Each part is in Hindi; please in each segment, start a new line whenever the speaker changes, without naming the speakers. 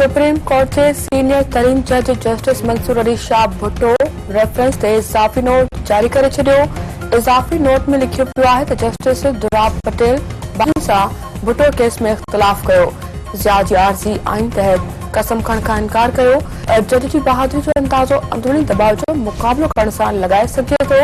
सुप्रीम कोर्ट के सीनियर तरीन जज जस्टिस मंसूर अली शाह भुट्टो रेफरेंस ते इज़ाफ़ी नोट जारी करे छॾियो। इज़ाफ़ी नोट में लिखियो पियो आहे त जस्टिस दुराब पटेल बानी सां भुट्टो केस में इख्तिलाफ़ कयो। ज़िया जी आर्ज़ी आइन तहत कसम खण खां इनकार कयो। जज जी बहादुरी जो अंदाज़ो अंदरूनी दबाव जो मुक़ाबिलो करण सां लॻाए सघे थो।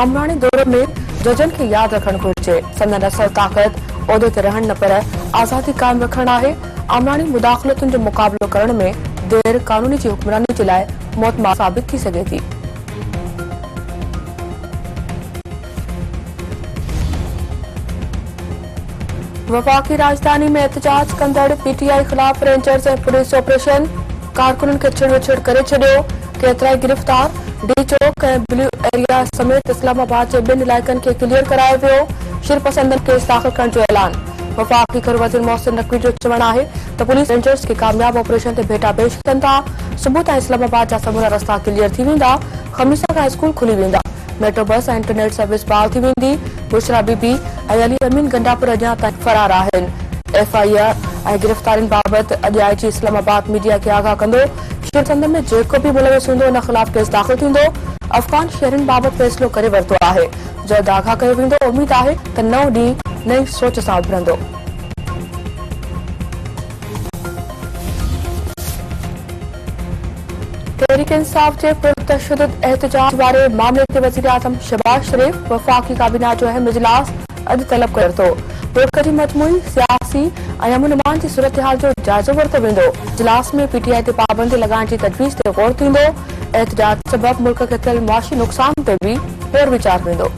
आमराणे दौर में जजन खे यादि रखणु घुरिजे संदन असल ताक़त उहिदे ते रहण न पर आज़ादी क़ाइम रखण आहे। आमराणी मुदाख़लतुनि जो मुक़ाबिलो करण में देर क़ानूनी जी हुक्मरानी जे लाइ मौतमार साबित थी सघे थी। वफ़ाक़ी राजधानी में एहतजाज कंदड़ पीटीआई ख़िलाफ़ रेंजर्स ऐं पुलिस ऑपरेशन कारकुननि खे छिड़ करे छॾियो। केतिरा ई गिरफ़्तार। डी चौक ऐं ब्लू एरिया समेत इस्लामाबाद जे 2 इलाइक़नि खे क्लियर करायो वियो। शिरपसंदनि केस दाख़िल करण जो ऐलान। वफ़ाक़ी घर वज़ीर मोहसिन नक़वी जो चवणु आहे त पुलिस रेंजर्स खे कामयाब ऑपरेशन ते भेटा पेश कनि था। सुबुह ताईं इस्लामाबाद जा समूरा रस्ता क्लियर थी वेंदा। ख़मीस खां स्कूल खुली वेंदा। मेट्रो बस ऐं इंटरनेट सर्विस बहाल थी वेंदी। बुशरा बीबी ऐं अली अमीन गंडापुर अञा ताईं फरार आहिनि। एफआईआर ऐं गिरफ़्तारियुनि बाबति अॼु आईजी इस्लामाबाद मीडिया खे आगाह कंदो। शिरसंद में जेको बि मुलविस हूंदो उन ख़िलाफ़ केस दाख़िल थींदो। अफ़गान शहरनि बाबति फ़ैसिलो करे वरितो आहे। जल्द आगाह कयो वेंदो। उमीद आहे त नओं ॾींहुं नई सोच सां उभरंदो। तहरीक इंसाफ जे पुरतशद्दुद एहतजाज वारे मामले ते वज़ीर आज़म शहबाज शरीफ वफ़ाक़ी काबीना जो अहम इजलास अॼु तलब करे थो। मुल्क जी मजमूई सियासी ऐं अमन जी सूरतहाल जो जाइज़ो वरितो वेंदो। इजलास में पीटीआई ते पाबंदी लॻाइण जी तजवीज़ ते गौर थींदो। एहतजाज सबबि मुल्क खे थियल मुआशी नुक़सान ते भी फेर वीचार वेंदो।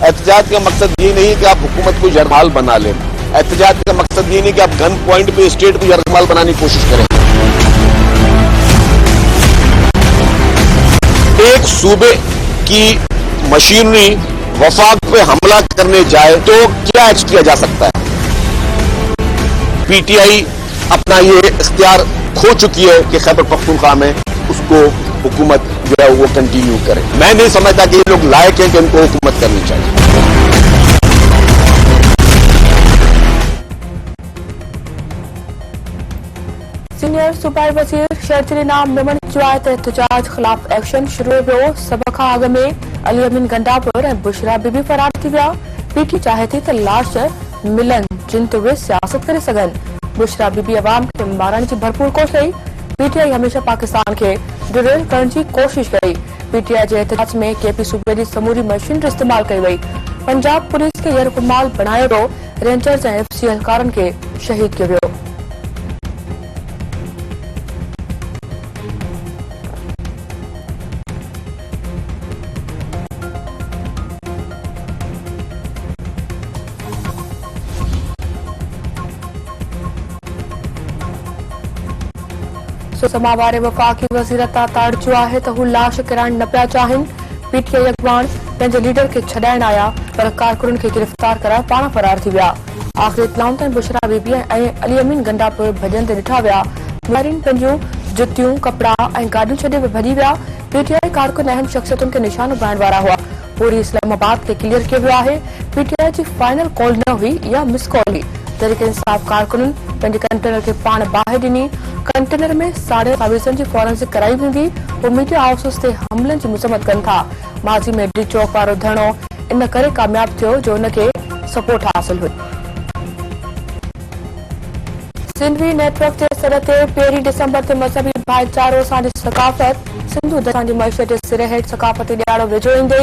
एहतजाज का मकसद ये नहीं है कि आप हुकूमत को यरगमाल बना लें। एहतजाज का मकसद ये नहीं कि आप गन पॉइंट पे स्टेट को यरगमाल बनाने की कोशिश करें। एक सूबे की मशीनरी वफाक पे हमला करने जाए तो क्या एक्ट किया जा सकता है। पीटीआई अपना ये इख्तियार खो चुकी है कि खैबर पख्तूनख्वा में उसको हुकूमत जो है वो कंटिन्यू करे। मैं नहीं समझता कि ये लोग लायक हैं कि उनको हुकूमत करनी चाहिए।
सीनियर सूबाई वज़ीर शर्जील इनाम मेमन जो आहे त एहतजाज ख़िलाफ़ एक्शन शुरू वियो। सभ खां अॻु में अली अमीन गंडापुर ऐं बुशरा बीबी फरार थी विया। पीटी चाहे थी त लाश मिलनि जिन ते उहे सियासत करे सघनि। बुशरा बीबी अवाम खे मारण जी भरपूर कोशिश कई। पीटीआई हमेशा पाकिस्तान खे डिरेल करण जी कोशिश कई। पीटीआई जे एहतजाज में केपी सूबे जी समूरी मशीनरी इस्तेमाल कई वई। पंजाब पुलिस खे यरगमाल बणायो वियो। रेंजर्स ऐं एफसी एहलकारनि खे शहीद कयो वियो। सुषमा वारे वफ़ाक़ी वज़ीर तां ताड़ियो आहे त हू लाश किराइण न पिया चाहिनि। पीटीआई अॻवान पंहिंजे लीडर खे छॾाइण आया पर कारकुननि खे गिरफ़्तार कराए पाण फरार थी विया। आख़िरी इत्तलाउनि ताईं बुशरा बीबी ऐं अली अमीन गंडापुर भॼन ते ॾिठा विया। मुजाहिरीन पंहिंजूं जुतियूं कपड़ा ऐं गाॾियूं छॾे भॼी विया। पीटीआई कारकुन अहम शख़्सियतुनि खे निशानो बनाइण वारा हुआ। पूरी इस्लामाबाद खे क्लियर कयो वियो आहे। पीटीआई जी फाइनल कॉल न हुई या मिस कॉल हुई। तहरीक इंसाफ कारकुननि पंहिंजे कंटेनर खे पाण ॿाहिरि ॾिनी। कंटेनर में साड़े तावीज़नि जी फॉरेंसिक कराई वेंदी। वो मीडिया हाउसिस ते हमलनि जी मज़म्मत कनि था। माज़ी में डी चौक वारो धरणो इन करे कामयाब थियो जो उनखे सपोर्ट हासिल हुई। सिंधी नेटवर्क जे सर ते 1 डिसंबर ते मज़हबी भाईचारो असांजी सकाफ़त सिंधु असांजी मईशत जे सिरे हेठि सकाफ़ती ॾियारो वेझो ईंदे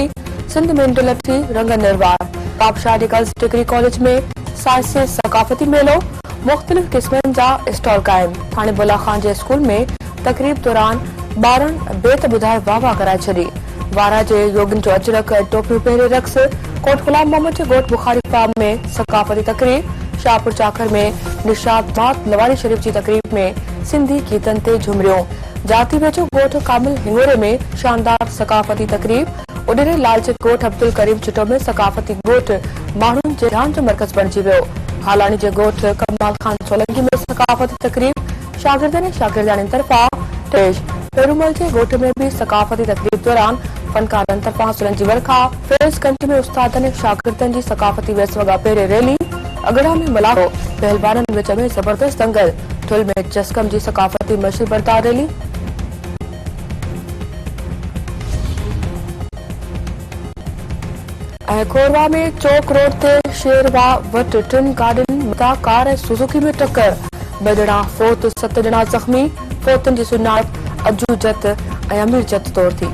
सिंध में इंडलप थी रंग निर्वार। पापशाह गर्ल्स डिग्री कॉलेज में साइंसी सकाफ़ती मेलो मुख़्तलिफ़ क़िस्मनि जा स्टॉल क़ाइम। थाणे बुला खान जे स्कूल में तकरीब दौरान ॿारनि बेत ॿुधाए वाह वाह कराए छॾी। वारा जे योगिन जो अजरक टोपियूं पहिरे रक़्स। कोट गुलाम मोहम्मद जे ॻोठ बुखारी फार्म में सकाफ़ती तकरीब। शाहपुर चाकर में निशाद मात नवारी शरीफ जी तकरीब में सिंधी गीतनि ते झुमरियो। जाती वेझो ॻोठ कामिल हिंगोरे में शानदार सकाफ़ती तकरीब। उडेरे लाल जे ॻोठ अब्दुल करीम चिटो में सकाफ़ती ॻोठ माण्हुनि जे ध्यान जो मर्कज़ बणिजी वियो। हालानी जे ॻोठ कमाल खान सोलंकी में सकाफ़ती तकरीब। शागिर्दनि ऐं शागिर्दाणियुनि तरफ़ां पेश। पेरूमल जे ॻोठ में भी सकाफ़ती तकरीब दौरान फनकारनि तरफ़ां सुरनि जी वर्खा। फेस कंट्री में उस्तादनि शागिर्दनि जी सकाफ़ती वेस वॻा पहिरें रैली। अगड़ा में मलाखो पहलवाननि विच में ज़बरदस्त दंगल। ठुल में जस्कम जी सकाफ़ती मशी बरदार रैली। खोरवा में चौक रोड ते शेरवा वट टिन गाड़ियुनि मथां कार ऐं सुजुकी में टक्कर। 2 ॼणा फोत 7 ॼणा ज़ख़्मी। फोतनि जी सुञाणप अजू जत ऐं अमीर जत तौर थी।